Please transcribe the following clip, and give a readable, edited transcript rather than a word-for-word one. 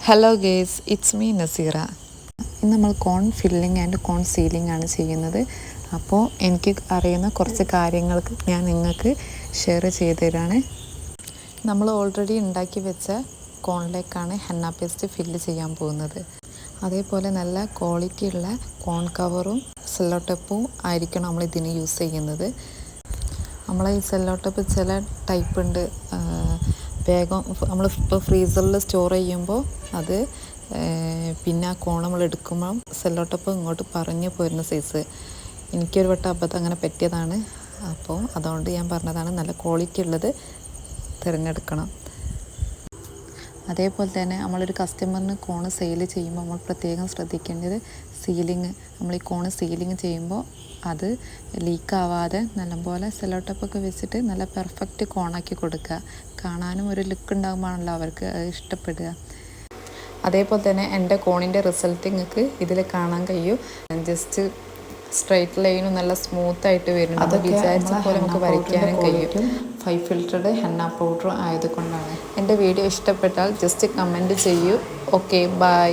Hello guys, it's me Naseera. ഇന്ന് നമ്മൾ കോൺ filling and cone ceiling ആണ് ചെയ്യുന്നത്. അപ്പോൾ എനിക്ക് അറിയുന്ന കുറച്ച് കാര്യങ്ങൾക്ക് ഞാൻ നിങ്ങൾക്ക് ഷെയർ ചെയ്തു തരാണ്. നമ്മൾ ഓൾറെഡി ഉണ്ടാക്കി വെച്ച കോണിലേക്കാണ് ഹെന്ന പേസ്റ്റ് ഫില്ല് ചെയ്യാൻ പോകുന്നത്. അതേപോലെ നല്ല ക്വാളിറ്റി ഉള്ള കോൺ കവറും സെല്ലോ ടേപ്പും ആയിരിക്കണം നമ്മൾ ഇതിന് യൂസ് ചെയ്യുന്നത്. നമ്മളെ ഈ സെല്ലോ ടേപ്പ് ചില ടൈപ്പ് ഉണ്ട്, വേഗം നമ്മൾ ഇപ്പോൾ ഫ്രീസറിൽ സ്റ്റോർ ചെയ്യുമ്പോൾ അത് പിന്നെ ആ കോൺ നമ്മൾ എടുക്കുമ്പോൾ സെല്ലോ ടേപ്പ് ഇങ്ങോട്ട് പറഞ്ഞു പോരുന്ന സൈസ്. എനിക്കൊരു വട്ടം അബദ്ധം അങ്ങനെ പറ്റിയതാണ്. അപ്പോൾ അതുകൊണ്ട് ഞാൻ പറഞ്ഞതാണ്, നല്ല ക്വാളിറ്റി ഉള്ളത് തിരഞ്ഞെടുക്കണം. അതേപോലെ തന്നെ നമ്മളൊരു കസ്റ്റമറിന് കോണ് സെയിൽ ചെയ്യുമ്പോൾ നമ്മൾ പ്രത്യേകം ശ്രദ്ധിക്കേണ്ടത് സീലിങ്. നമ്മൾ ഈ കോണ് സീലിങ് ചെയ്യുമ്പോൾ അത് ലീക്കാവാതെ നല്ലപോലെ സെല്ലോ ടേപ്പൊക്കെ വെച്ചിട്ട് നല്ല പെർഫെക്റ്റ് കോണാക്കി കൊടുക്കുക. കാണാനും ഒരു ലുക്ക് ഉണ്ടാകുമ്പോഴാണല്ലോ അവർക്ക് അത് ഇഷ്ടപ്പെടുക. അതേപോലെ തന്നെ എൻ്റെ കോണിൻ്റെ റിസൾട്ട് നിങ്ങൾക്ക് ഇതിൽ കാണാൻ കഴിയും. ജസ്റ്റ് സ്ട്രൈറ്റ് ലൈനും നല്ല സ്മൂത്തായിട്ട് വരുന്നു. അത് വിചാരിച്ച പോലെ നമുക്ക് വരയ്ക്കാനും കഴിയും. 5 ഫിൽറ്റർഡ് ഹെന്ന പൗഡർ ആയതുകൊണ്ടാണ്. എൻ്റെ വീഡിയോ ഇഷ്ടപ്പെട്ടാൽ ജസ്റ്റ് കമൻറ്റ് ചെയ്യൂ. Okay, by.